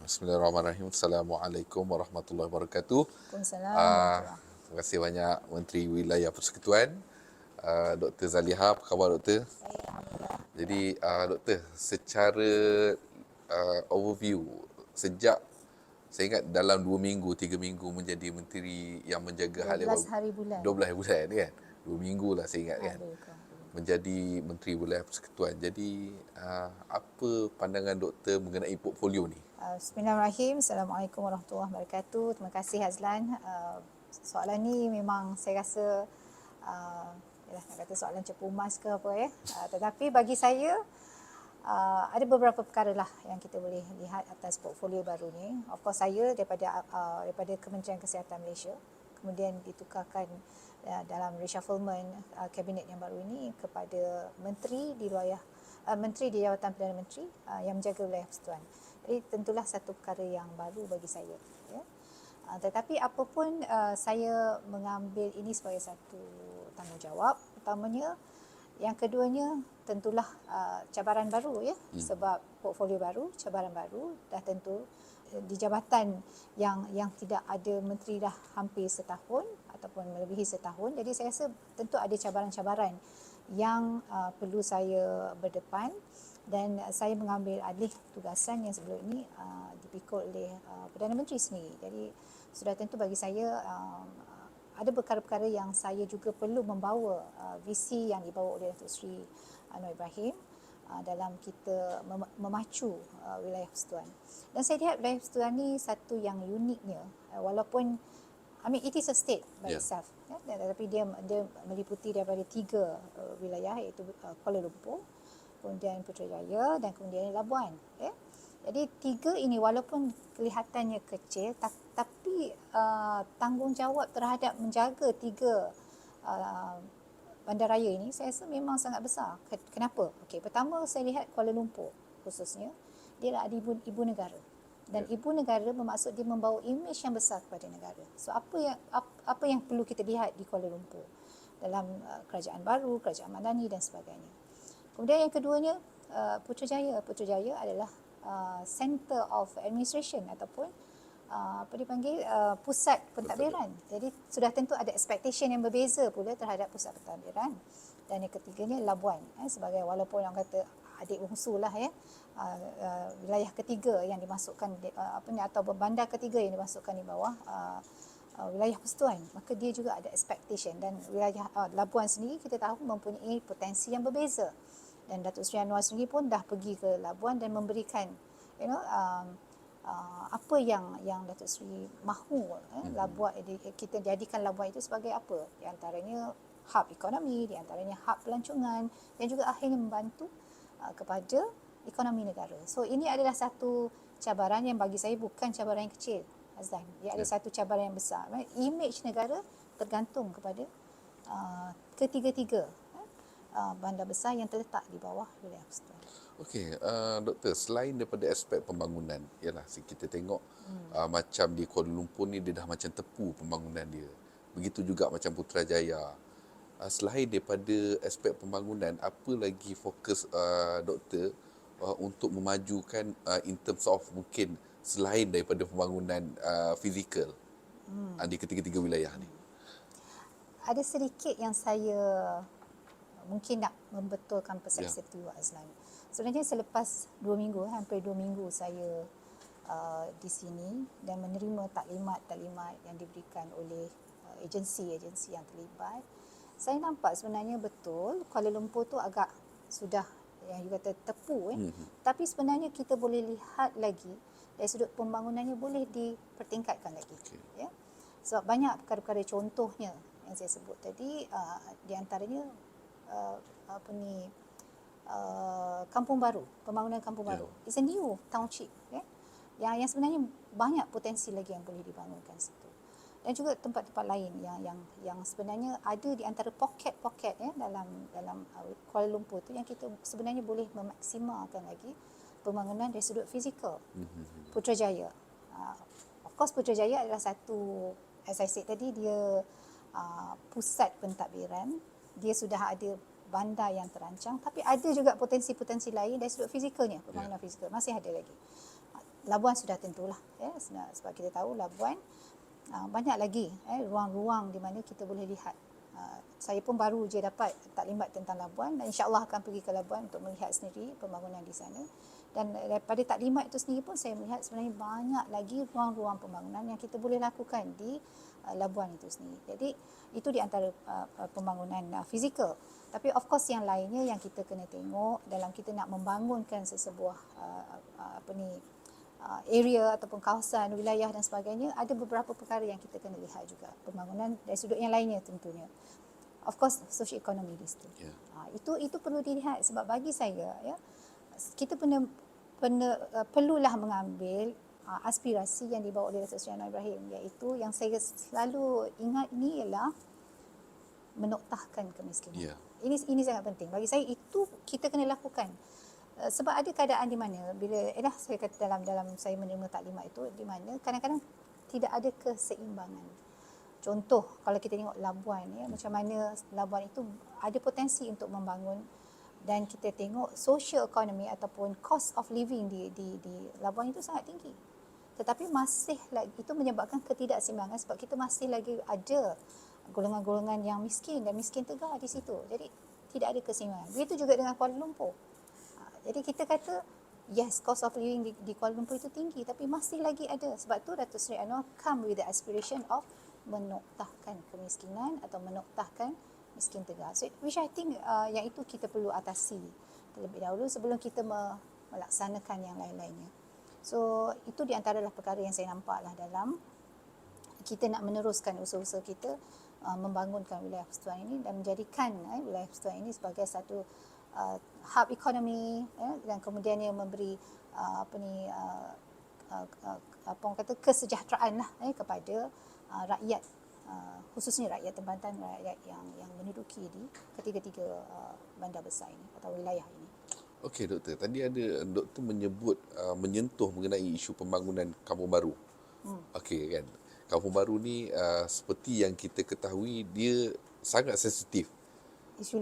Bismillahirrahmanirrahim. Assalamualaikum warahmatullahi wabarakatuh. Waalaikumsalam Uh, warahmatullahi. Terima kasih banyak Menteri Wilayah Persekutuan, Dr. Zaliha. Apa khabar Dr.? Baik, alhamdulillah. Jadi Dr., secara overview, sejak saya ingat dalam 2 minggu, 3 minggu menjadi menteri yang menjaga hal 12 hari bulan. 12 bulan kan? 2 minggu lah saya ingat kan? Lebih kurang 2 minggu. Menjadi Menteri Wilayah Persekutuan. Jadi apa pandangan doktor mengenai portfolio ni? Bismillahirrahmanirrahim. Assalamualaikum warahmatullahi wabarakatuh. Terima kasih Hazlan. Soalan ni memang saya rasa nak kata soalan cepu emas ke apa ya. Tetapi bagi saya ada beberapa perkara lah yang kita boleh lihat atas portfolio baru ni. Of course saya daripada Kementerian Kesihatan Malaysia, kemudian ditukarkan dalam reshufflement kabinet yang baru ini kepada menteri di Jawatan Perdana Menteri yang menjaga wilayah persekutuan. Jadi tentulah satu perkara yang baru bagi saya. Ya. Tetapi apapun saya mengambil ini sebagai satu tanggungjawab. Pertamanya, yang keduanya tentulah cabaran baru ya, sebab portfolio baru, cabaran baru, dah tentu di jabatan yang tidak ada menteri dah hampir setahun ataupun melebihi setahun. Jadi saya rasa tentu ada cabaran-cabaran yang perlu saya berdepan, dan saya mengambil alih tugasan yang sebelum ini dipikul oleh Perdana Menteri sendiri. Jadi sudah tentu bagi saya ada perkara-perkara yang saya juga perlu membawa visi yang dibawa oleh Datuk Seri Anwar Ibrahim dalam kita memacu wilayah persekutuan. Dan saya lihat wilayah persekutuan ni satu yang uniknya, walaupun it is a state by itself, tetapi dia meliputi daripada 3 wilayah, iaitu Kuala Lumpur, kemudian Putrajaya dan kemudian Labuan. Jadi 3 ini walaupun kelihatannya kecil, tapi tanggungjawab terhadap menjaga 3 bandaraya ini saya rasa memang sangat besar. Kenapa? Pertama saya lihat Kuala Lumpur khususnya, dia ada ibu negara. Dan ibu negara bermaksud dia membawa imej yang besar kepada negara. So apa yang perlu kita lihat di Kuala Lumpur dalam kerajaan baru, kerajaan Madani dan sebagainya. Kemudian yang keduanya Putrajaya. Putrajaya adalah center of administration ataupun pusat pentadbiran. Jadi sudah tentu ada expectation yang berbeza pula terhadap pusat pentadbiran. Dan yang ketiganya Labuan, sebagai walaupun orang kata adik bongsu lah wilayah ketiga yang dimasukkan atau bandar ketiga yang dimasukkan di bawah wilayah persekutuan, maka dia juga ada expectation. Dan wilayah Labuan sendiri kita tahu mempunyai potensi yang berbeza, dan Datuk Seri Anwar sendiri pun dah pergi ke Labuan dan memberikan apa yang Datuk Seri mahu Labuan, kita jadikan Labuan itu sebagai apa, di antaranya hub ekonomi, di antaranya hub pelancongan, dan juga akhirnya membantu kepada ekonomi negara. So ini adalah satu cabaran yang bagi saya bukan cabaran yang kecil, Azlan. Dia ada satu cabaran yang besar. Imej negara tergantung kepada ketiga-tiga bandar besar yang terletak di bawah wilayah persekutuan. Okey, doktor, selain daripada aspek pembangunan, ialah kita tengok macam di Kuala Lumpur ni dia dah macam tepu pembangunan dia. Begitu juga macam Putrajaya. Selain daripada aspek pembangunan, apa lagi fokus doktor untuk memajukan in terms of mungkin selain daripada pembangunan fizikal di ketiga-tiga wilayah ni? Ada sedikit yang saya mungkin nak membetulkan persepsi itu, Azlan. Sebenarnya selepas 2 minggu, hampir 2 minggu saya di sini dan menerima taklimat yang diberikan oleh agensi-agensi yang terlibat, saya nampak sebenarnya betul Kuala Lumpur tu agak sudah yang you kata tepu tapi sebenarnya kita boleh lihat lagi dari sudut pembangunannya boleh dipertingkatkan lagi. Ya. Sebab banyak perkara-perkara contohnya yang saya sebut tadi, di antaranya Kampung Baru, pembangunan Kampung Baru. It's a new township, yang sebenarnya banyak potensi lagi yang boleh dibangunkan situ. Dan juga tempat-tempat lain yang sebenarnya ada di antara poket-poket dalam Kuala Lumpur tu yang kita sebenarnya boleh memaksimalkan lagi pembangunan dari sudut fizikal. Putrajaya. Of course Putrajaya adalah satu, as I said tadi, dia pusat pentadbiran. Dia sudah ada bandar yang terancang, tapi ada juga potensi-potensi lain dari sudut fizikalnya, pembangunan fizikal masih ada lagi. Labuan sudah tentulah, sebab kita tahu Labuan banyak lagi ruang-ruang di mana kita boleh lihat. Saya pun baru je dapat taklimat tentang Labuan dan insya-Allah akan pergi ke Labuan untuk melihat sendiri pembangunan di sana. Dan daripada taklimat itu sendiri pun saya melihat sebenarnya banyak lagi ruang-ruang pembangunan yang kita boleh lakukan di Labuan itu sendiri. Jadi itu di antara pembangunan fizikal. Tapi of course yang lainnya yang kita kena tengok dalam kita nak membangunkan sesebuah area ataupun kawasan, wilayah dan sebagainya, ada beberapa perkara yang kita kena lihat juga. Pembangunan dari sudut yang lainnya tentunya. Of course, social economy di situ. Yeah. Itu perlu dilihat sebab bagi saya, kita perlulah mengambil aspirasi yang dibawa oleh Datuk Seri Anwar Ibrahim, iaitu yang saya selalu ingat ini ialah menoktahkan kemiskinan. Yeah. Ini sangat penting. Bagi saya itu kita kena lakukan. Sebab ada keadaan di mana bila saya kata dalam saya menerima taklimat itu di mana kadang-kadang tidak ada keseimbangan. Contoh kalau kita tengok Labuan macam mana Labuan itu ada potensi untuk membangun dan kita tengok social economy ataupun cost of living di Labuan itu sangat tinggi. Tetapi masih lagi itu menyebabkan ketidakseimbangan sebab kita masih lagi ada golongan-golongan yang miskin dan miskin tegar di situ. Jadi tidak ada keseimbangan. Begitu juga dengan Kuala Lumpur. Jadi kita kata yes, cost of living di Kuala Lumpur itu tinggi tapi masih lagi ada. Sebab tu Datuk Seri Anwar come with the aspiration of menoktahkan kemiskinan atau menoktahkan miskin tegar. So, which I think yang itu kita perlu atasi terlebih dahulu sebelum kita melaksanakan yang lain-lainnya. So itu di antara perkara yang saya nampak lah dalam kita nak meneruskan usaha-usaha kita membangunkan wilayah persekutuan ini dan menjadikan wilayah persekutuan ini sebagai satu hub ekonomi dan kemudian yang memberi orang kata kesejahteraan lah kepada rakyat, khususnya rakyat tempatan, rakyat yang menduduki di ketiga-tiga bandar besar ini atau wilayah ini. Okey doktor, tadi ada doktor menyebut menyentuh mengenai isu pembangunan kampung baru. Okey kan. Kampung baru ni seperti yang kita ketahui dia sangat sensitif. Isu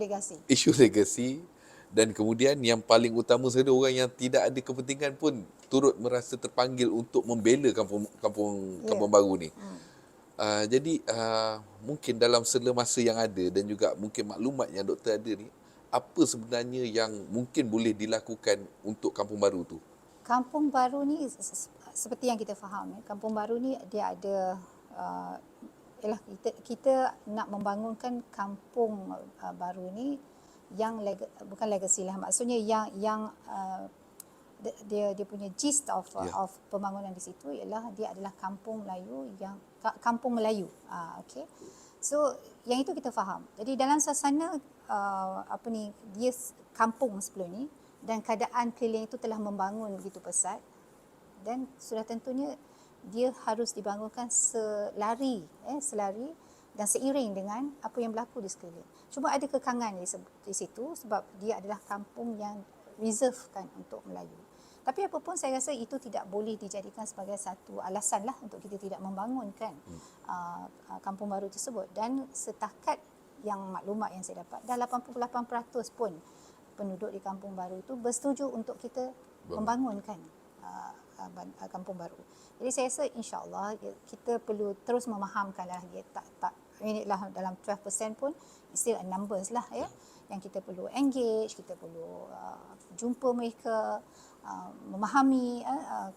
legasi dan kemudian yang paling utama sekali orang yang tidak ada kepentingan pun turut merasa terpanggil untuk membela kampung baru ni. Jadi mungkin dalam sela masa yang ada dan juga mungkin maklumat yang doktor ada ni, apa sebenarnya yang mungkin boleh dilakukan untuk kampung baru tu? Kampung baru ni seperti yang kita faham, kampung baru ni dia ada kita nak membangunkan kampung baru ni yang bukan legacy lah, maksudnya yang dia punya gist of pembangunan di situ ialah dia adalah kampung Melayu. Okey. So yang itu kita faham. Jadi dalam suasana dia kampung sebelum ni dan keadaan keliling itu telah membangun begitu pesat dan sudah tentunya dia harus dibangunkan selari dan seiring dengan apa yang berlaku di sekeliling. Cuma ada kekangan di situ sebab dia adalah kampung yang reservekan untuk Melayu. Tapi apapun saya rasa itu tidak boleh dijadikan sebagai satu alasan lah untuk kita tidak membangunkan kampung baru tersebut. Dan setakat yang maklumat yang saya dapat, dah 88% pun penduduk di kampung baru itu bersetuju untuk kita membangunkan kampung baru. Jadi saya rasa insya-Allah kita perlu terus memahamkanlah dia inilah dalam 12% pun still a numbers lah yang kita perlu engage, kita perlu jumpa mereka, memahami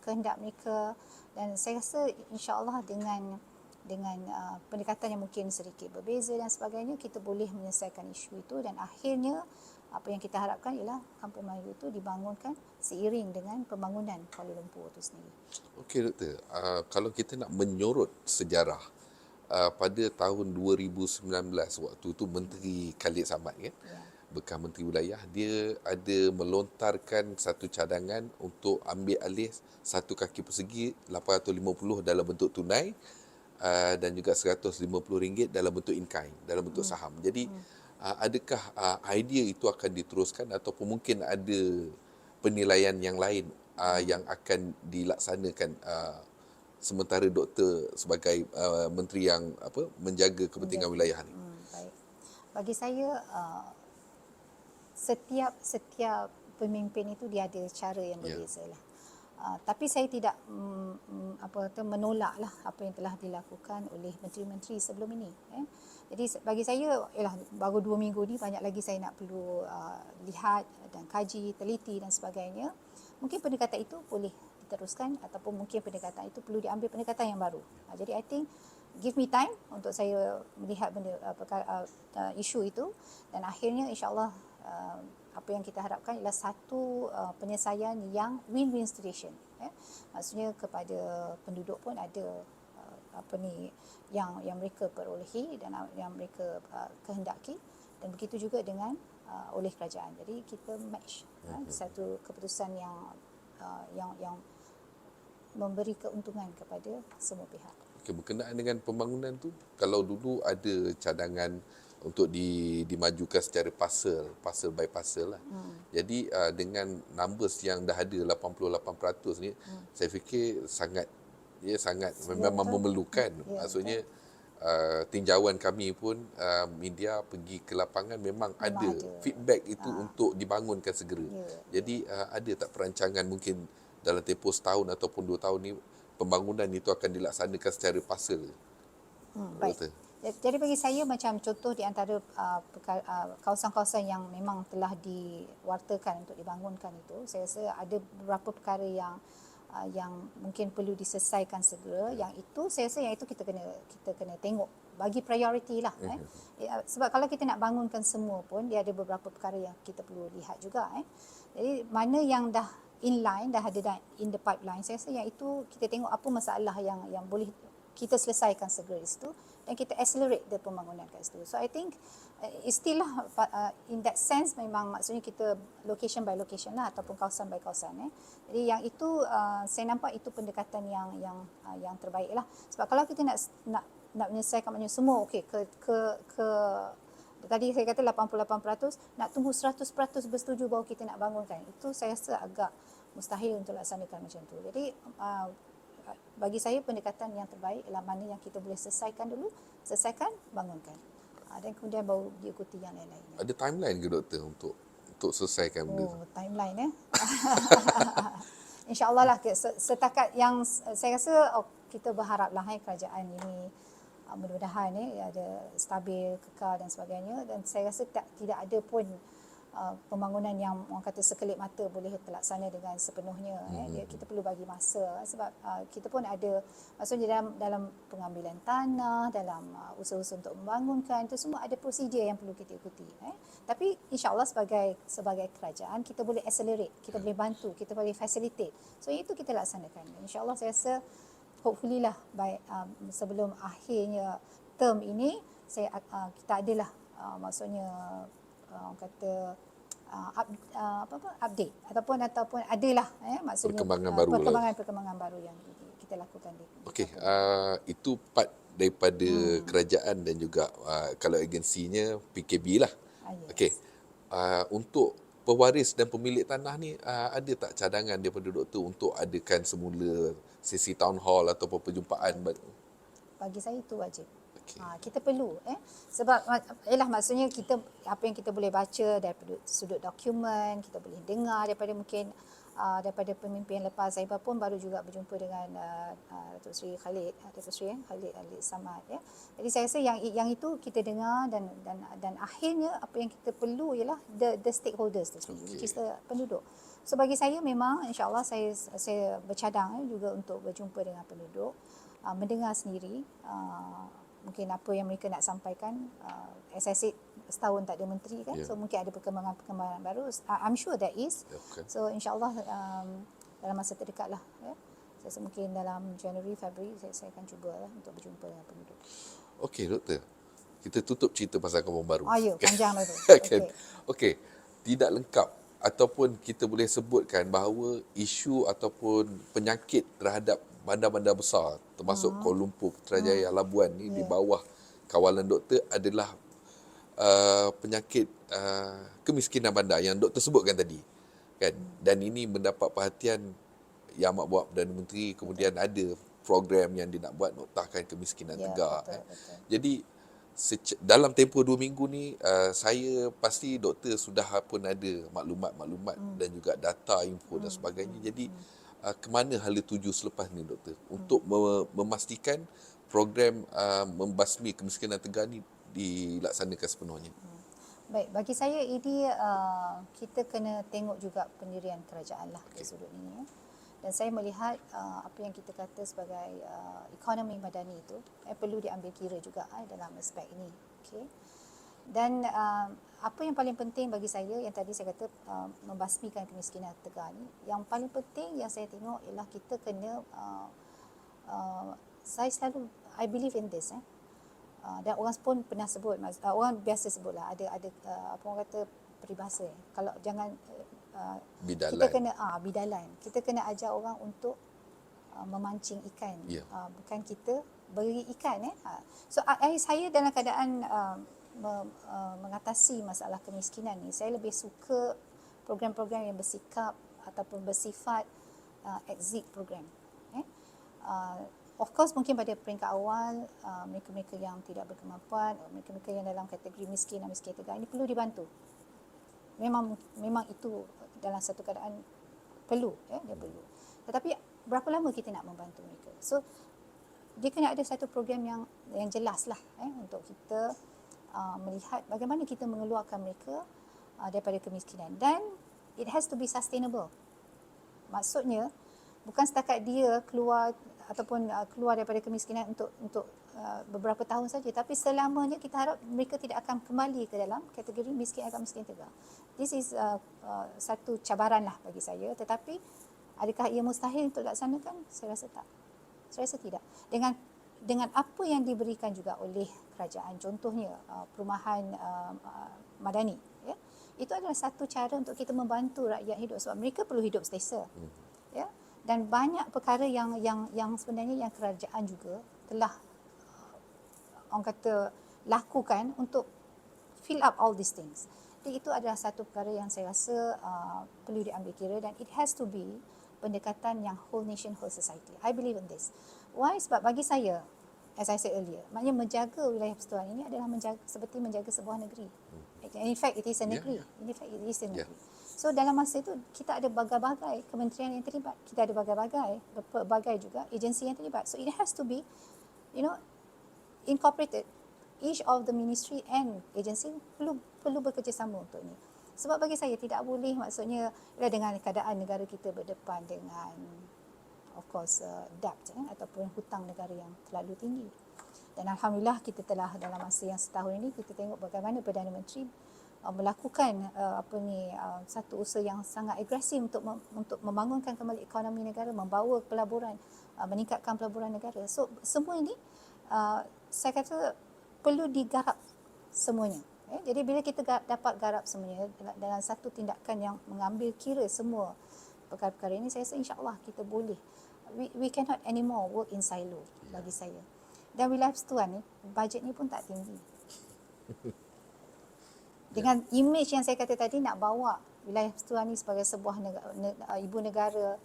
kehendak mereka dan saya rasa insya-Allah dengan pendekatan yang mungkin sedikit berbeza dan sebagainya kita boleh menyelesaikan isu itu dan akhirnya apa yang kita harapkan ialah kampung Melayu itu dibangunkan seiring dengan pembangunan Kuala Lumpur itu sendiri. Okey doktor, kalau kita nak menyorot sejarah pada tahun 2019 waktu tu Menteri Khalid Samad kan, bekas Menteri Wilayah, dia ada melontarkan satu cadangan untuk ambil alih satu kaki persegi 850 dalam bentuk tunai dan juga RM150 dalam bentuk in-kind, dalam bentuk saham. Jadi adakah idea itu akan diteruskan ataupun mungkin ada penilaian yang lain yang akan dilaksanakan sementara doktor sebagai menteri yang menjaga kepentingan wilayah ni? Baik. Bagi saya setiap pemimpin itu dia ada cara yang berbeza lah. Tapi saya tidak menolak lah apa yang telah dilakukan oleh menteri-menteri sebelum ini. Jadi bagi saya, baru 2 minggu ni banyak lagi saya nak perlu lihat dan kaji, teliti dan sebagainya. Mungkin pendekatan itu boleh diteruskan ataupun mungkin pendekatan itu perlu diambil pendekatan yang baru. Jadi I think give me time untuk saya melihat isu itu, dan akhirnya insya-Allah apa yang kita harapkan ialah satu penyelesaian yang win-win situation. Maksudnya kepada penduduk pun ada yang mereka perolehi dan yang mereka kehendaki, dan begitu juga dengan oleh kerajaan. Jadi kita match satu keputusan yang memberi keuntungan kepada semua pihak. Okay, berkenaan dengan pembangunan tu, kalau dulu ada cadangan untuk dimajukan secara parcel by parcel lah. Jadi dengan numbers yang dah ada 88% ni, saya fikir sangat memang memerlukan. Maksudnya tinjauan kami pun media pergi ke lapangan memang ada feedback itu untuk dibangunkan segera. Jadi ada tak perancangan mungkin dalam tempoh setahun ataupun 2 tahun ni pembangunan itu akan dilaksanakan secara parcel? Baik. Jadi bagi saya, macam contoh di antara kawasan-kawasan yang memang telah diwartakan untuk dibangunkan itu, saya rasa ada beberapa perkara yang mungkin perlu diselesaikan segera. Yang itu saya rasa kita kena tengok, bagi prioriti lah. Sebab kalau kita nak bangunkan semua pun, dia ada beberapa perkara yang kita perlu lihat juga. Jadi mana yang dah inline, dah ada in the pipeline, saya rasa yang itu kita tengok apa masalah yang boleh kita selesaikan segera di situ, dan kita accelerate the pembangunan kat situ. So I think istilah in that sense memang maksudnya kita location by location lah, ataupun kawasan by kawasan. Jadi yang itu saya nampak itu pendekatan yang terbaik lah. Sebab kalau kita nak menyelesaikan maknanya semua okey ke tadi saya kata 88%, nak tunggu 100% bersetuju baru kita nak bangunkan, itu saya rasa agak mustahil untuk laksanakan macam tu. Jadi bagi saya pendekatan yang terbaik ialah mana yang kita boleh selesaikan dulu, bangunkan. Dan kemudian baru diikuti yang lain-lain. Ada timeline ke doktor untuk selesaikan benda tu? Timeline InsyaAllah lah, setakat yang saya rasa kita berharaplah kerajaan ini mudah-mudahan ada stabil, kekal dan sebagainya, dan saya rasa tidak ada pun pembangunan yang orang kata sekelip mata boleh terlaksana dengan sepenuhnya. Kita perlu bagi masa, sebab kita pun ada, maksudnya dalam pengambilan tanah, dalam usaha-usaha untuk membangunkan, itu semua ada prosedur yang perlu kita ikuti. Tapi insyaAllah sebagai kerajaan kita boleh accelerate, kita boleh bantu, kita boleh facilitate. So itu kita laksanakan. InsyaAllah saya rasa hopefully lah sebelum akhirnya term ini kita adalah maksudnya orang kata update ataupun adalah maksudnya perkembangan baru yang kita lakukan. Okey, itu part daripada kerajaan dan juga kalau agensinya PKB lah. Yes. Okey. Untuk pewaris dan pemilik tanah ni ada tak cadangan daripada doktor untuk adakan semula sesi town hall ataupun perjumpaan? Bagi saya itu wajib. Okay. Kita perlu sebab maksudnya kita apa yang kita boleh baca daripada sudut dokumen, kita boleh dengar daripada mungkin daripada pemimpin lepas saya pun baru juga berjumpa dengan Datuk Seri Khalid Samad. Jadi saya rasa yang itu kita dengar dan akhirnya apa yang kita perlu ialah the stakeholders tu sendiri, which is the penduduk. So bagi saya memang insyaAllah saya bercadang juga untuk berjumpa dengan penduduk, mendengar sendiri mungkin apa yang mereka nak sampaikan. As I said, setahun tak ada menteri kan, so mungkin ada perkembangan baru. I'm sure there is. Okay. So insyaAllah dalam masa terdekat lah, saya rasa mungkin dalam Januari, Februari saya akan cuba untuk berjumpa dengan penduduk. Okey doktor, kita tutup cerita pasal kampung baru. Ya, panjang lah tu. Okey, tidak lengkap ataupun kita boleh sebutkan bahawa isu ataupun penyakit terhadap bandar-bandar besar termasuk Kuala Lumpur, Putrajaya, Labuan ni di bawah kawalan doktor adalah penyakit kemiskinan bandar yang doktor sebutkan tadi kan, dan ini mendapat perhatian Yang Amat Buat Perdana Menteri, kemudian ada program yang dia nak buat noktahkan kemiskinan tegak. Betul. Jadi dalam tempoh 2 minggu ni, saya pasti doktor sudah pun ada maklumat-maklumat dan juga data, info dan sebagainya. Jadi, ke mana hala tuju selepas ni doktor? Untuk memastikan program membasmi kemiskinan Tegar ni dilaksanakan sepenuhnya. Baik, bagi saya ini kita kena tengok juga pendirian kerajaan lah dari sudut ini. Ya. Dan saya melihat apa yang kita kata sebagai ekonomi madani itu perlu diambil kira juga dalam aspek ini. Okay. Dan apa yang paling penting bagi saya, yang tadi saya kata membasmikan kemiskinan Tegar ni, yang paling penting yang saya tengok ialah kita kena, saya selalu, I believe in this. Dan orang pun pernah sebut, orang biasa sebutlah, ada apa orang kata peribahasa, kalau jangan Bidalan. kita kena bidalan, kita kena ajar orang untuk memancing ikan, bukan kita beri ikan. So saya dalam keadaan mengatasi masalah kemiskinan ni, saya lebih suka program-program yang bersikap ataupun bersifat exit program. Of course mungkin pada peringkat awal mereka-mereka yang tidak berkemampuan, mereka-mereka yang dalam kategori miskin dan miskin Tegar ini perlu dibantu. Memang itu dalam satu keadaan perlu, dia perlu. Tetapi berapa lama kita nak membantu mereka? So dia kena ada satu program yang jelas lah untuk kita melihat bagaimana kita mengeluarkan mereka daripada kemiskinan, dan it has to be sustainable. Maksudnya bukan setakat dia keluar ataupun keluar daripada kemiskinan untuk beberapa tahun saja, tapi selamanya kita harap mereka tidak akan kembali ke dalam kategori miskin atau miskin Tegar. This is satu cabaran lah bagi saya, tetapi adakah ia mustahil untuk dilaksanakan? Saya rasa tak. Saya rasa tidak. Dengan apa yang diberikan juga oleh kerajaan, contohnya perumahan madani, ya, itu adalah satu cara untuk kita membantu rakyat hidup, sebab mereka perlu hidup selesa. Ya. Dan banyak perkara yang sebenarnya yang kerajaan juga telah orang kata lakukan untuk fill up all these things. Jadi itu adalah satu perkara yang saya rasa perlu diambil kira, dan it has to be pendekatan yang whole nation, whole society. I believe in this. Why? Sebab bagi saya, as I said earlier, maknanya menjaga wilayah persekutuan ini adalah seperti menjaga sebuah negeri. In fact, it is a negeri. In fact, it is a negeri. So dalam masa itu kita ada bagai-bagai kementerian yang terlibat, kita ada bagai juga agensi yang terlibat. So it has to be, incorporated. Each of the ministry and agency perlu bekerjasama untuk ini. Sebab bagi saya tidak boleh, maksudnya dengan keadaan negara kita berdepan dengan of course debt ataupun hutang negara yang terlalu tinggi. Dan alhamdulillah kita telah dalam masa yang setahun ini kita tengok bagaimana Perdana Menteri melakukan satu usaha yang sangat agresif untuk membangunkan kembali ekonomi negara, membawa pelaburan, meningkatkan pelaburan negara. So semua ini saya kata perlu digarap semuanya. Jadi bila kita dapat garap semuanya dalam satu tindakan yang mengambil kira semua perkara-perkara ini, saya rasa insya-Allah kita boleh. We cannot anymore work in silo bagi saya. Dan wilayah persekutuan ni bajet ni pun tak tinggi. Dengan image yang saya kata tadi, nak bawa wilayah persekutuan ni sebagai sebuah ibu negara,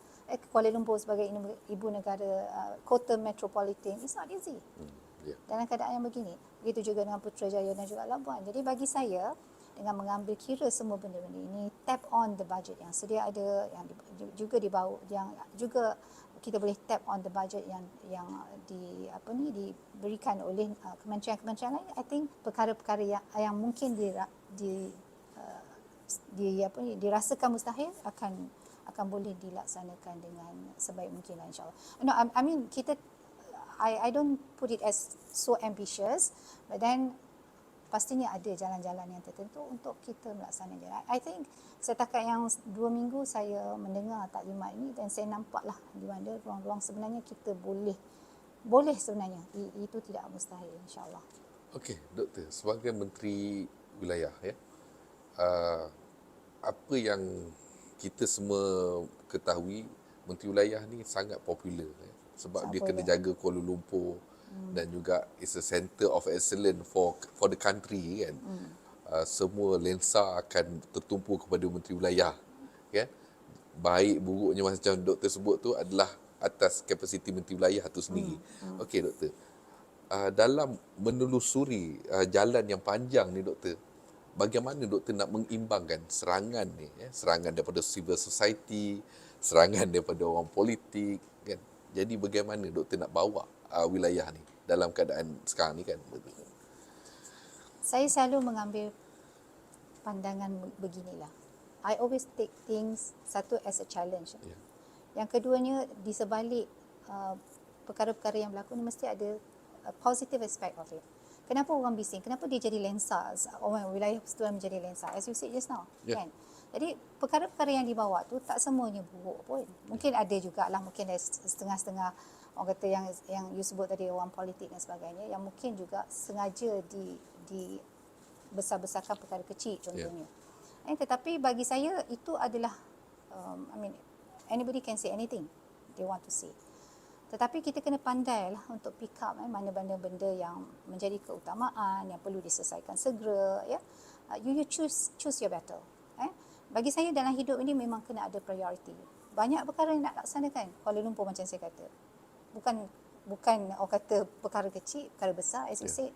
Kuala Lumpur sebagai ibu negara, kota metropolitan, it's not easy. Dalam keadaan yang begini. Begitu juga dengan Putrajaya dan juga Labuan. Jadi bagi saya, dengan mengambil kira semua benda-benda ini, tap on the budget yang sedia ada, yang juga dibawa, yang juga kita boleh tap on the budget yang diberikan oleh kementerian-kementerian lain. I think perkara-perkara yang mungkin dirasakan mustahil akan boleh dilaksanakan dengan sebaik mungkin lah, insya-Allah. No, I mean I don't put it as so ambitious, but then pastinya ada jalan-jalan yang tertentu untuk kita melaksanakan. I think setakat yang 2 minggu saya mendengar taklimat ini, dan saya nampaklah di mana ruang-ruang sebenarnya kita boleh sebenarnya. Itu tidak mustahil, insya-Allah. Okey, doktor, sebagai menteri wilayah, apa yang kita semua ketahui, menteri wilayah ni sangat popular, sebab dia kena jaga Kuala Lumpur dan juga it's a center of excellence for the country, kan. Semua lensa akan tertumpu kepada menteri wilayah, kan. Baik buruknya macam doktor sebut tu adalah atas kapasiti menteri wilayah tu sendiri. Okey doktor, dalam menelusuri jalan yang panjang ni doktor, bagaimana doktor nak mengimbangkan serangan ni, serangan daripada civil society, serangan daripada orang politik kan. Jadi bagaimana doktor nak bawa wilayah ni dalam keadaan sekarang ni kan. Betul. Saya selalu mengambil pandangan beginilah. I always take things satu as a challenge. Yeah. Yang keduanya, di sebalik perkara-perkara yang berlaku ni mesti ada positive aspect of it. Kenapa orang bising? Kenapa dia jadi lensa? Orang wilayah persekutuan menjadi lensa, as you said just now, kan? Jadi perkara-perkara yang dibawa tu tak semuanya buruk pun. Mungkin ada jugalah, mungkin ada setengah-setengah orang kata yang you sebut tadi, orang politik dan sebagainya, yang mungkin juga sengaja di besar-besarkan perkara kecil contohnya. Tetapi bagi saya itu adalah anybody can say anything they want to say. Tetapi kita kena pandailah untuk pick up mana benda-benda yang menjadi keutamaan, yang perlu diselesaikan segera. You choose your battle. Bagi saya dalam hidup ini memang kena ada priority. Banyak perkara yang nak laksanakan. Kuala Lumpur macam saya kata, bukan orang kata perkara kecil, perkara besar as you said.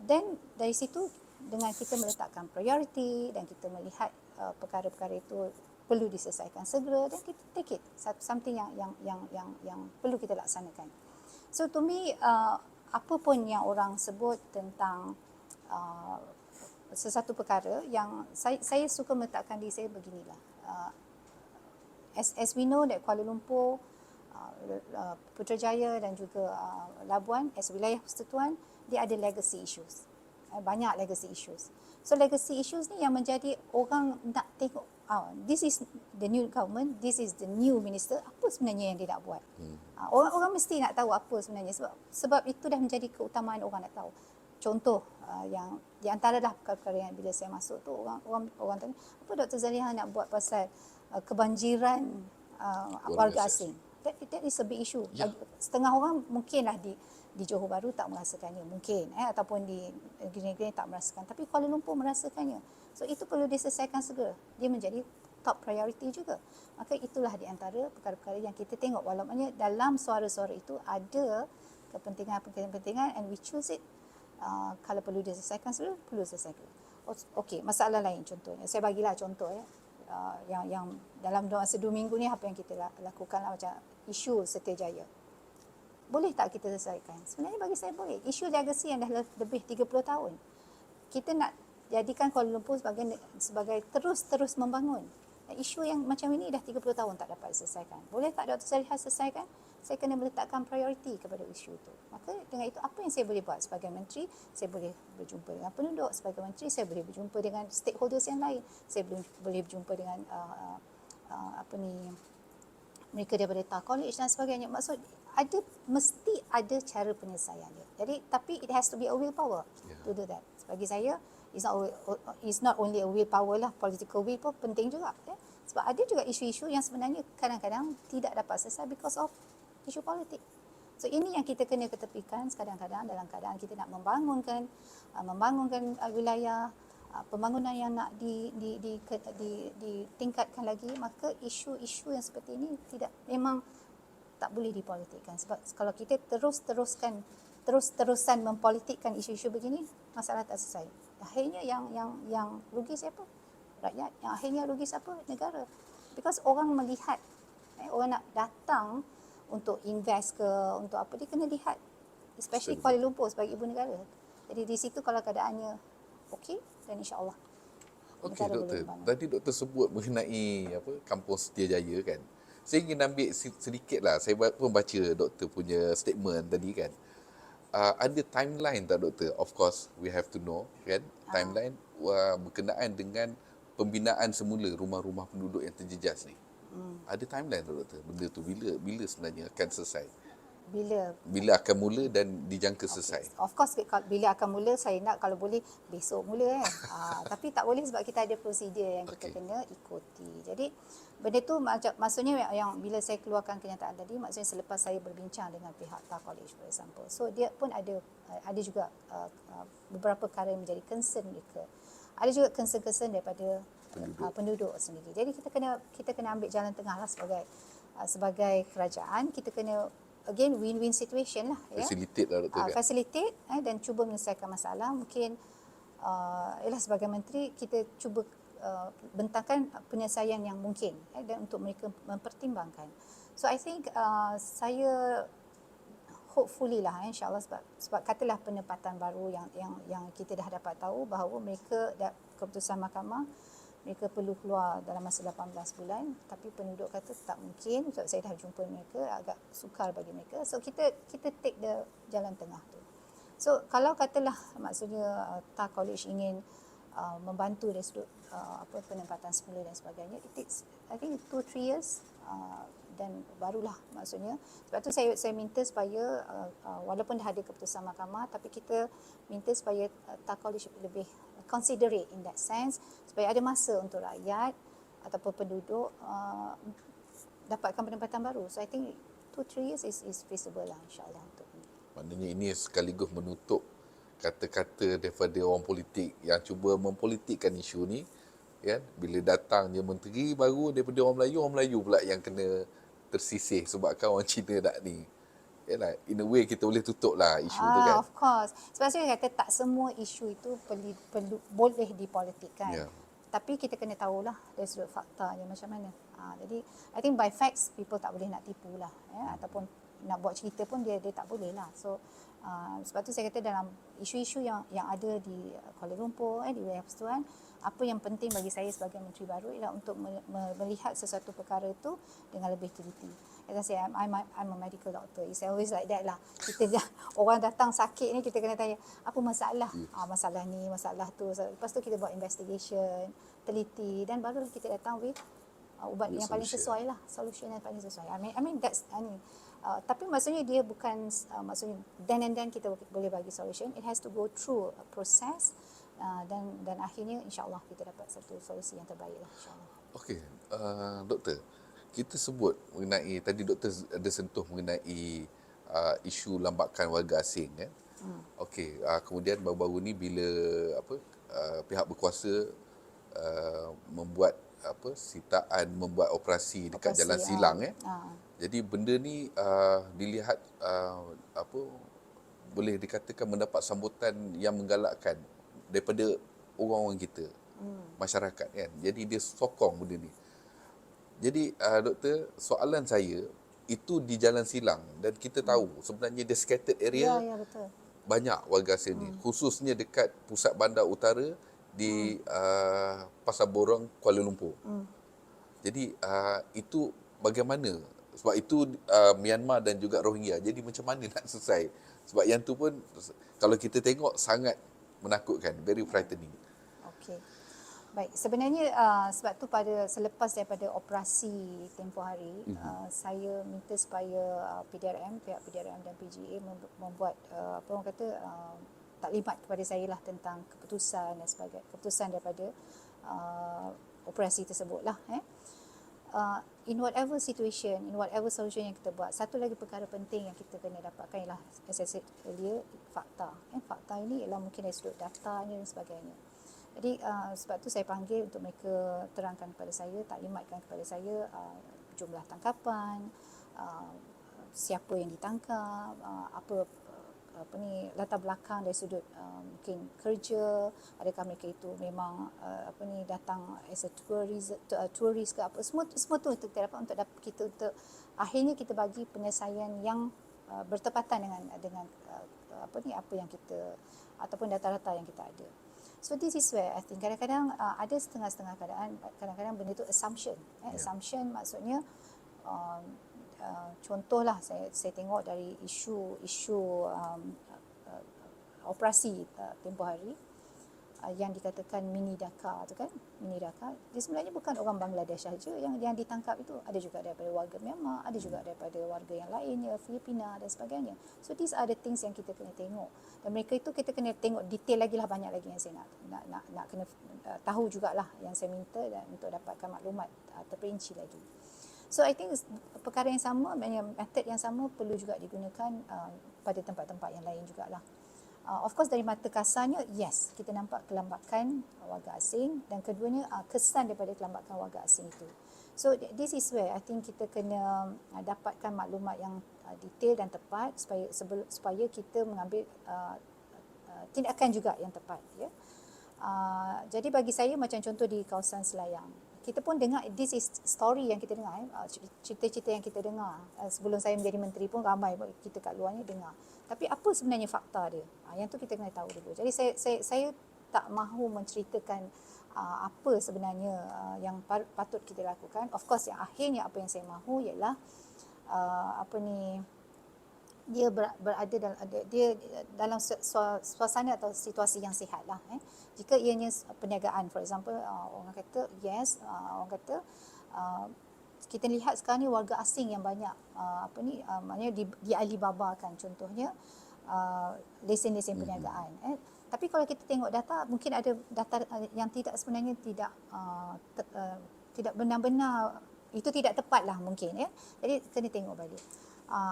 Then dari situ, dengan kita meletakkan priority dan kita melihat perkara-perkara itu perlu diselesaikan segera, dan kita take it something yang perlu kita laksanakan. So to me, apa pun yang orang sebut tentang sesuatu perkara, yang saya suka meletakkan diri saya beginilah. As we know that Kuala Lumpur, Putrajaya dan juga Labuan as wilayah persekutuan, dia ada legacy issues. Banyak legacy issues. So legacy issues ni yang menjadi orang nak tengok, this is the new government, this is the new minister, apa sebenarnya yang dia nak buat. Orang mesti nak tahu apa sebenarnya, sebab itu dah menjadi keutamaan orang nak tahu. Contoh yang di antara dah perkara-perkara yang bila saya masuk tu, orang tanya, apa Dr. Zaliha nak buat pasal kebanjiran warga asing. That is a big issue. Setengah orang mungkinlah di Johor Bahru tak merasakannya, mungkin ataupun di negeri-negeri tak merasakan, tapi Kuala Lumpur merasakannya. So itu perlu diselesaikan segera. Dia menjadi top priority juga. Maka itulah di antara perkara-perkara yang kita tengok, walaupun dalam suara-suara itu ada kepentingan and we choose it. Kalau perlu diselesaikan segera, perlu selesaikan. Okey, masalah lain contohnya. Saya bagilah contoh yang dalam masa 2 minggu ni apa yang kita lakukanlah, macam isu Setiajaya. Boleh tak kita selesaikan? Sebenarnya bagi saya boleh. Isu legacy yang dah lebih 30 tahun. Kita nak jadikan Kuala Lumpur sebagai terus membangun. Isu yang macam ini dah 30 tahun tak dapat diselesaikan. Boleh tak Dr. Zaliha selesaikan? Saya kena meletakkan prioriti kepada isu itu. Maka dengan itu, apa yang saya boleh buat sebagai menteri? Saya boleh berjumpa dengan penduduk. Sebagai menteri, saya boleh berjumpa dengan stakeholders yang lain. Saya boleh berjumpa dengan mereka daripada TAR College dan sebagainya. Maksud, mesti ada cara penyelesaian dia. Jadi, tapi it has to be a willpower to do that. Bagi saya, it's not only a willpower lah, political will pun penting juga. Sebab ada juga isu-isu yang sebenarnya kadang-kadang tidak dapat selesai because of isu politik. So ini yang kita kena ketepikan kadang-kadang dalam keadaan kita nak membangunkan wilayah, pembangunan yang nak ditingkatkan lagi, maka isu-isu yang seperti ini memang tak boleh dipolitikkan. Sebab kalau kita terus-terusan mempolitikkan isu-isu begini, masalah tak selesai. Akhirnya yang rugi siapa? Rakyat. Yang akhirnya rugi siapa? Negara. Because orang melihat, orang nak datang untuk invest ke, untuk apa, dia kena lihat. Especially Kuala Lumpur sebagai ibu negara. Jadi di situ kalau keadaannya okey, dan insya-Allah. Okey doktor, tadi doktor sebut mengenai Kampung Setiajaya kan. Saya ingin ambil sedikitlah, saya pun baca doktor punya statement tadi kan. Ada timeline tak doktor? Of course we have to know kan, timeline berkenaan dengan pembinaan semula rumah-rumah penduduk yang terjejas ni. Ada timeline tak doktor? Benda tu bila sebenarnya akan selesai? Bila akan mula dan dijangka selesai? Of course, bila akan mula, saya nak kalau boleh besok mula kan. Tapi tak boleh sebab kita ada prosedur yang kita kena ikuti. Jadi benda tu maksudnya yang bila saya keluarkan kenyataan tadi, maksudnya selepas saya berbincang dengan pihak TAR College for example. So dia pun ada juga beberapa perkara yang menjadi concern mereka. Ada juga concern daripada penduduk sendiri. Jadi kita kena ambil jalan tengah lah sebagai kerajaan. Kita kena again win-win situation lah, ya. Facilitate lah doktor kan. Facilitate dan cuba menyelesaikan masalah. Mungkin ialah sebagai menteri kita cuba bentangkan penyelesaian yang mungkin dan untuk mereka mempertimbangkan. So I think saya hopefully lah, insyaAllah, sebab katalah penempatan baru yang kita dah dapat tahu bahawa mereka keputusan mahkamah mereka perlu keluar dalam masa 18 bulan, tapi penduduk kata tak mungkin. Sebab saya dah jumpa mereka, agak sukar bagi mereka. So kita take the jalan tengah tu. So kalau katalah maksudnya TAR College ingin membantu dari sudut penempatan semula dan sebagainya, it takes I think 2-3 years dan barulah maksudnya. Sebab tu saya minta supaya walaupun dah ada keputusan mahkamah, tapi kita minta supaya TAR College lebih considerate in that sense, supaya ada masa untuk rakyat ataupun penduduk dapatkan penempatan baru. So I think 2-3 years is feasible lah, insyaAllah untuk ini. Maknanya ini sekaligus menutup kata-kata daripada orang politik yang cuba mempolitikkan isu ni, kan. Bila datangnya menteri baru daripada orang Melayu pula yang kena tersisih sebabkan orang Cina nak ni. Yalah, in a way kita boleh tutup lah isu tu kan. Of course. Sebab saya kata tak semua isu itu perlu boleh dipolitikkan. Yeah. Tapi kita kena tahulah dari sudut faktanya macam mana. Jadi I think by facts people tak boleh nak tipu lah, ya, ataupun nak buat cerita pun dia tak boleh lah. So sebab tu saya kata dalam isu-isu yang ada di Kuala Lumpur, di wilayah Persekutuan, apa yang penting bagi saya sebagai menteri baru ialah untuk melihat sesuatu perkara itu dengan lebih teliti. As I say, I'm a medical doctor. It's always like that lah. Orang datang sakit ni kita kena tanya apa masalah. Masalah ni, masalah tu. So, lepas tu kita buat investigation, teliti, dan barulah kita datang with ubat yang paling sesuai lah, solution yang paling sesuai. I mean that's tapi maksudnya dia bukan maksudnya then and then kita boleh bagi solution. It has to go through a process dan akhirnya insya-Allah kita dapat satu solusi yang terbaik lah, insya-Allah. Okey, doktor, kita sebut mengenai tadi doktor ada sentuh mengenai isu lambakan warga asing kan. Okey, kemudian baru-baru ni bila pihak berkuasa membuat sitaan membuat operasi dekat Jalan Silang Jadi benda ni dilihat boleh dikatakan mendapat sambutan yang menggalakkan daripada orang-orang kita, masyarakat kan. Jadi dia sokong benda ni. Jadi doktor, soalan saya itu di Jalan Silang dan kita tahu sebenarnya dia scattered area. Ya, betul. Banyak warga asing ni, khususnya dekat pusat bandar utara di Pasar Borong, Kuala Lumpur. Jadi itu bagaimana? Sebab itu Myanmar dan juga Rohingya. Jadi macam mana nak selesai? Sebab yang tu pun kalau kita tengok sangat menakutkan, very frightening. Okey. Baik, sebenarnya sebab tu selepas daripada operasi tempoh hari, saya minta supaya pihak PDRM dan PGA membuat orang kata taklimat kepada saya lah tentang keputusan dan sebagainya, keputusan daripada operasi tersebut lah. In whatever situation, in whatever solution yang kita buat, satu lagi perkara penting yang kita kena dapatkan ialah, as I said earlier, fakta. Fakta ini ialah mungkin dari sudut datanya dan sebagainya. Jadi sebab tu saya panggil untuk mereka terangkan kepada saya, taklimatkan kepada saya jumlah tangkapan, siapa yang ditangkap, latar belakang dari sudut mungkin kerja, adakah mereka itu memang datang as a tourist ke apa, semua tu kita dapat untuk kita untuk akhirnya kita bagi penyelesaian yang bertepatan dengan apa yang kita ataupun data-data yang kita ada. So this is where I think kadang-kadang ada setengah-setengah keadaan, kadang-kadang benda itu assumption. Assumption maksudnya contohlah saya tengok dari isu operasi tempoh hari yang dikatakan mini Dhaka tu kan, mini Dhaka, dia sebenarnya bukan orang Bangladesh saja yang ditangkap itu, ada juga daripada warga Myanmar, ada juga daripada warga yang lainnya, Filipina dan sebagainya. So these are the things yang kita kena tengok, dan mereka itu kita kena tengok detail lagi lah, banyak lagi yang saya nak kena tahu jugalah, yang saya minta dan untuk dapatkan maklumat terperinci lagi. So I think perkara yang sama, method yang sama perlu juga digunakan pada tempat-tempat yang lain jugalah. Of course dari mata kasarnya, yes, kita nampak kelambakan warga asing, dan keduanya kesan daripada kelambakan warga asing itu. So this is where I think kita kena dapatkan maklumat yang detail dan tepat supaya kita mengambil tindakan juga yang tepat, ya. Jadi bagi saya macam contoh di kawasan Selayang, kita pun dengar, this is story yang kita dengar, cerita-cerita yang kita dengar. Sebelum saya menjadi menteri pun ramai kita kat luar ni dengar. Tapi apa sebenarnya fakta dia? Yang tu kita kena tahu dulu. Jadi saya tak mahu menceritakan apa sebenarnya yang patut kita lakukan. Of course yang akhirnya apa yang saya mahu ialah dia berada dalam suasana atau situasi yang sihat lah. Jika ianya perniagaan, for example, orang kata yes, orang kata kita lihat sekarang ni warga asing yang banyak maknanya di Alibaba kan contohnya lesen-lesen perniagaan. Tapi kalau kita tengok data, mungkin ada data yang sebenarnya tidak benar-benar, itu tidak tepat lah mungkin, ya. Jadi kena tengok balik.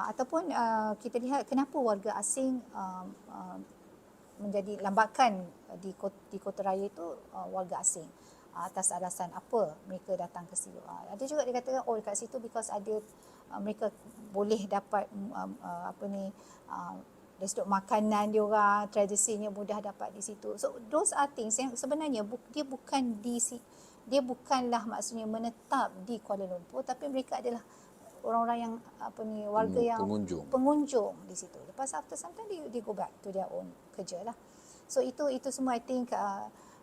Ataupun kita lihat kenapa warga asing menjadi lambakan di kota raya itu warga asing, atas alasan apa mereka datang ke situ. Ada juga dikatakan dekat situ because ada mereka boleh dapat dari sudut makanan dia orang, tradisinya mudah dapat di situ. So those are things yang sebenarnya dia bukanlah maksudnya menetap di Kuala Lumpur, tapi mereka adalah orang-orang yang warga yang pengunjung di situ. Lepas after some time they go back to their own kerja lah. So itu semua I think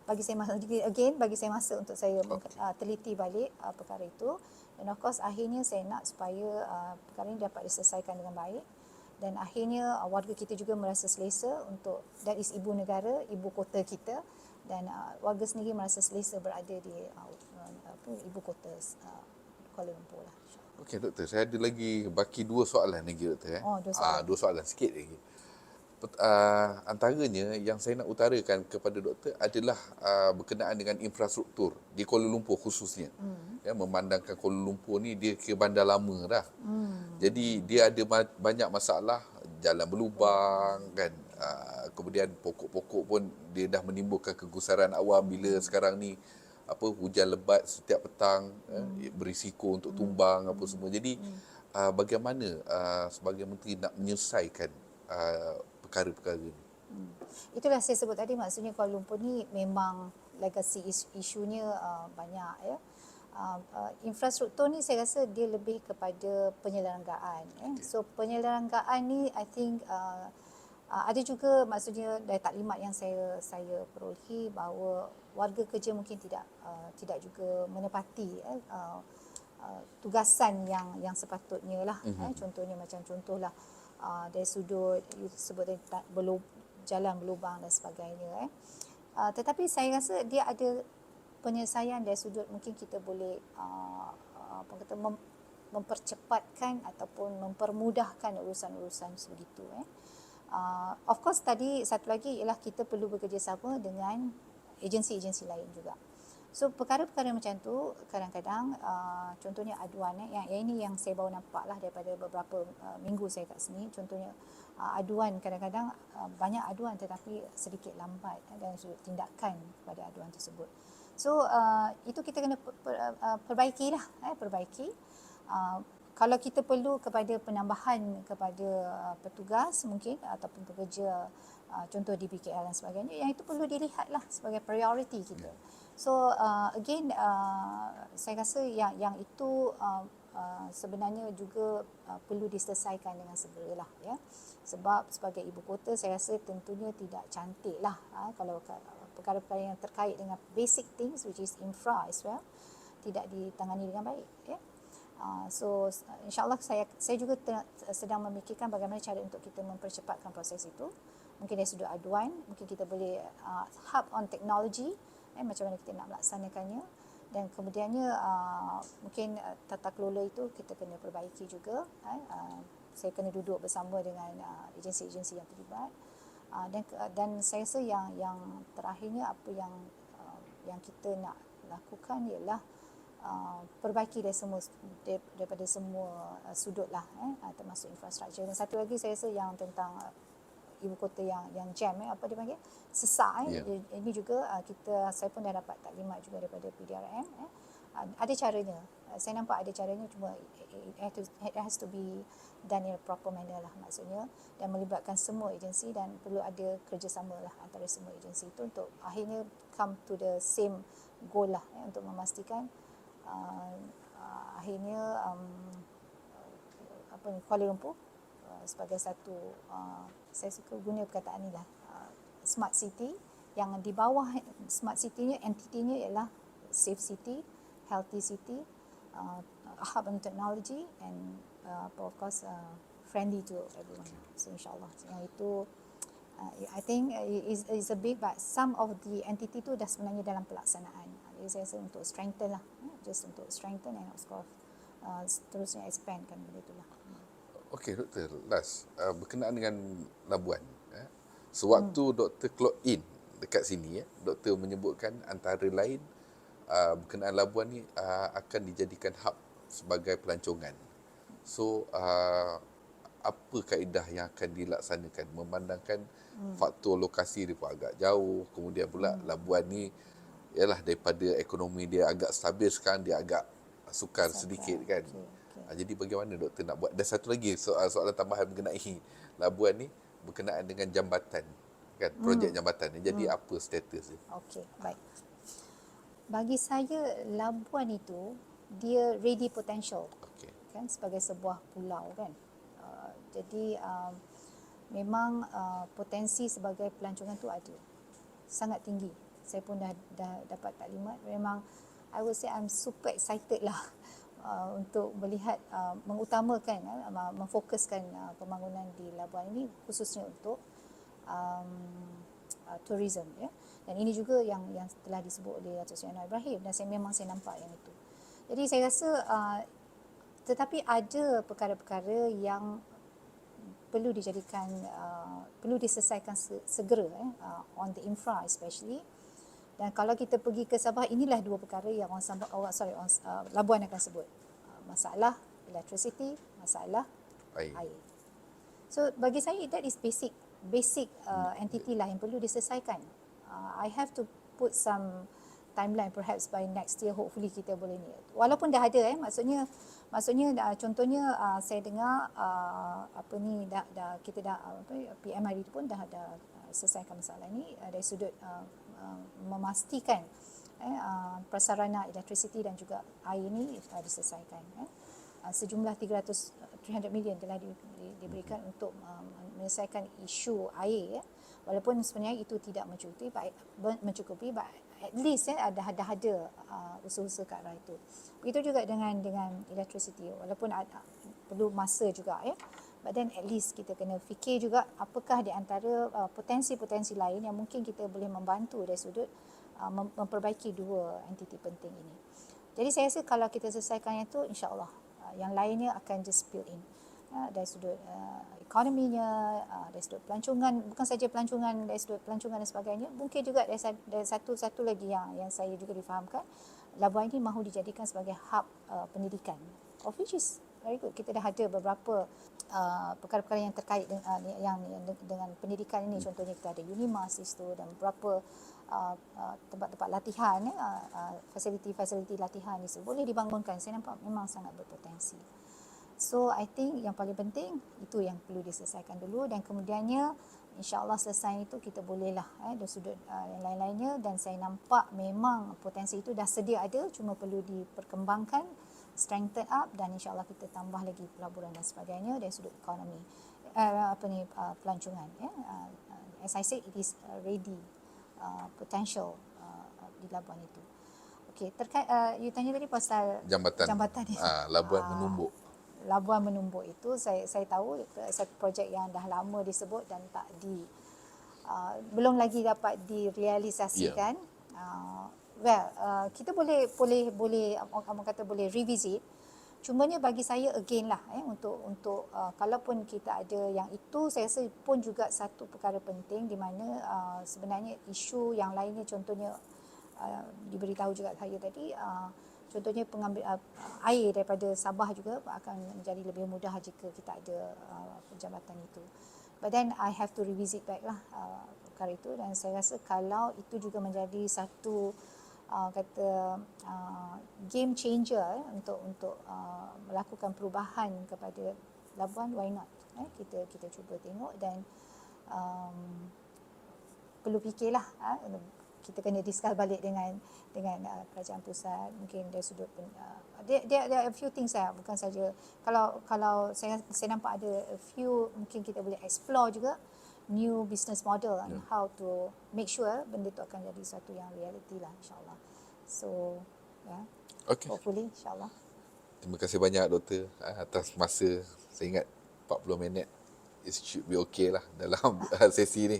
bagi saya masa untuk saya teliti balik perkara itu. Dan of course akhirnya saya nak supaya perkara ini dapat diselesaikan dengan baik, dan akhirnya warga kita juga merasa selesa untuk, that is ibu negara, ibu kota kita, dan warga sendiri merasa selesa berada di ibu kota Kuala Lumpur lah. Okey doktor, saya ada lagi baki dua soalan lagi doktor. Dua soalan sikit lagi. Antaranya yang saya nak utarakan kepada doktor adalah berkenaan dengan infrastruktur di Kuala Lumpur khususnya. Ya, memandangkan Kuala Lumpur ni dia ke bandar lama dah. Jadi dia ada banyak masalah, jalan berlubang kan. Kemudian pokok-pokok pun dia dah menimbulkan kegusaran awam bila sekarang ni hujan lebat setiap petang, berisiko untuk tumbang apa semua. Jadi bagaimana sebagai menteri nak menyelesaikan perkara-perkara ini? Itulah saya sebut tadi, maksudnya Kuala Lumpur ni memang legacy isunya banyak, ya. Infrastruktur ni saya rasa dia lebih kepada penyelenggaraan. So penyelenggaraan ni I think ada juga maksudnya dari taklimat yang saya perolehi bahawa warga kerja mungkin tidak juga menepati tugasan yang sepatutnya lah. Contohnya macam contohlah dari sudut sebut jalan berlubang dan sebagainya. Tetapi saya rasa dia ada penyelesaian dari sudut mungkin kita boleh mempercepatkan ataupun mempermudahkan urusan-urusan sebegitu. Of course tadi satu lagi ialah kita perlu bekerjasama dengan agensi-agensi lain juga. So perkara-perkara macam tu kadang-kadang contohnya aduan yang ini yang saya baru nampak lah daripada beberapa minggu saya kat sini. Contohnya aduan kadang-kadang banyak aduan tetapi sedikit lambat dan tindakan pada aduan tersebut. So itu kita kena perbaiki. Kalau kita perlu kepada penambahan kepada petugas mungkin ataupun pekerja contoh di BKL dan sebagainya, yang itu perlu dilihatlah sebagai prioriti kita. So again saya rasa yang itu sebenarnya juga perlu diselesaikan dengan segeralah, ya. Sebab sebagai ibu kota saya rasa tentunya tidak cantik lah kalau perkara-perkara yang terkait dengan basic things which is infra as well tidak ditangani dengan baik, ya. So insyaAllah saya juga sedang memikirkan bagaimana cara untuk kita mempercepatkan proses itu. Mungkin dari sudut aduan, mungkin kita boleh hub on teknologi, macam mana kita nak melaksanakannya, dan kemudiannya mungkin tata kelola itu kita kena perbaiki juga. Saya kena duduk bersama dengan agensi-agensi yang terlibat, dan saya rasa yang terakhirnya apa yang kita nak lakukan ialah perbaiki daripada semua sudut lah, termasuk infrastruktur. Dan satu lagi saya rasa yang tentang ibu kota yang jam, apa dia panggil, sesak. Ini juga saya pun dah dapat taklimat juga daripada PDRM. Ada caranya Saya nampak ada caranya, cuma it has to be done in a proper manner lah maksudnya, dan melibatkan semua agensi, dan perlu ada kerjasama lah antara semua agensi itu untuk akhirnya come to the same goal lah, untuk memastikan akhirnya Kuala Lumpur sebagai satu saya suka guna perkataan ni lah, smart city, yang di bawah smart city-nya, entity-nya ialah safe city, healthy city, hub on technology, and of course friendly to everyone. So insyaAllah yang itu I think is a big, but some of the entity tu dah sebenarnya dalam pelaksanaan. Jadi saya rasa untuk strengthen lah, just untuk strengthen, and of course terusnya expand kan benda tu lah. Okey doktor, last berkenaan dengan Labuan. Sewaktu doktor clock in dekat sini, doktor menyebutkan antara lain berkenaan Labuan ni akan dijadikan hub sebagai pelancongan. So apa kaedah yang akan dilaksanakan memandangkan faktor lokasi dia pun agak jauh, kemudian pula Labuan ni ialah daripada ekonomi dia agak stabil sekarang, dia agak sukar sedikit kan. Jadi bagaimana doktor nak buat? Dan satu lagi soalan tambahan mengenai Labuan ni berkenaan dengan jambatan kan, projek jambatan ni. Jadi apa status dia? Okey, baik. Bagi saya Labuan itu dia ready potential. Okey. Kan sebagai sebuah pulau kan. Jadi memang potensi sebagai pelancongan tu ada. Sangat tinggi. Saya pun dah dapat taklimat. Memang I would say I'm super excited lah untuk melihat mengutamakan memfokuskan pembangunan di Labuan ini khususnya untuk tourism ya. Dan ini juga yang telah disebut oleh Datuk Seri Anwar Ibrahim, dan memang saya nampak yang itu. Jadi saya rasa tetapi ada perkara-perkara yang perlu dijadikan perlu diselesaikan segera on the infra especially. Dan kalau kita pergi ke Sabah, inilah dua perkara yang Labuan akan sebut. Masalah electricity, masalah air. So bagi saya that is basic entity lah yang perlu diselesaikan. I have to put some timeline perhaps by next year, hopefully kita boleh ni. Walaupun dah ada maksudnya contohnya saya dengar kita dah PMRD pun dah selesaikan masalah ni dari sudut memastikan prasarana elektrisiti dan juga air ni diselesaikan. Sejumlah 300 million telah diberikan untuk menyelesaikan isu air walaupun sebenarnya itu tidak mencukupi, but at least ada usaha-usaha ke arah itu. Begitu juga dengan electricity, walaupun perlu masa juga but then at least kita kena fikir juga apakah di antara potensi-potensi lain yang mungkin kita boleh membantu dari sudut memperbaiki dua entiti penting ini. Jadi saya rasa kalau kita selesaikan itu, insya-Allah yang lainnya akan just build in dari sudut ekonominya, dari sudut pelancongan, bukan saja pelancongan, dari sudut pelancongan dan sebagainya, mungkin juga dari satu lagi yang saya juga difahamkan, Labuan ini mahu dijadikan sebagai hub pendidikan, of which is very good. Kita dah ada beberapa perkara-perkara yang terkait dengan pendidikan ini. Contohnya kita ada Unimas itu dan beberapa tempat-tempat latihan, fasiliti-fasiliti latihan itu boleh dibangunkan. Saya nampak memang sangat berpotensi. So I think yang paling penting itu yang perlu diselesaikan dulu, dan kemudiannya insya-Allah selesai itu kita bolehlah dari sudut yang lain-lainnya, dan saya nampak memang potensi itu dah sedia ada, cuma perlu diperkembangkan, strengthen up, dan insya-Allah kita tambah lagi pelaburan dan sebagainya dari sudut ekonomi pelancongan as I said, it is ready potential di Labuan itu. Okey, terkait you tanya tadi pasal jambatan ni. Labuan Menumbuk. Labuan Menumbuk itu saya tahu satu projek yang dah lama disebut dan belum lagi dapat direalisasikan. Kita boleh orang kata boleh revisit. Cumanya bagi saya again lah untuk kalaupun kita ada yang itu, saya rasa pun juga satu perkara penting di mana sebenarnya isu yang lainnya, contohnya diberitahu juga saya tadi, contohnya pengambil air daripada Sabah juga akan menjadi lebih mudah jika kita ada jambatan itu. But then I have to revisit back lah perkara itu, dan saya rasa kalau itu juga menjadi satu game changer untuk melakukan perubahan kepada Labuan, why not? Kita cuba tengok dan perlu fikirlah, kita kena discuss balik dengan kerajaan pusat, mungkin dari sudut there are a few things bukan saja kalau saya nampak ada a few, mungkin kita boleh explore juga new business model and how to make sure benda tu akan jadi satu yang reality lah, insyaAllah. So Okey. hopefully insyaAllah. Terima kasih banyak Doktor atas masa. Saya ingat 40 minit it should be okay lah dalam sesi ni.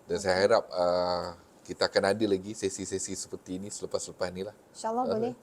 Dan saya harap kita akan ada lagi sesi-sesi seperti ini selepas-lepas ni lah. InsyaAllah boleh.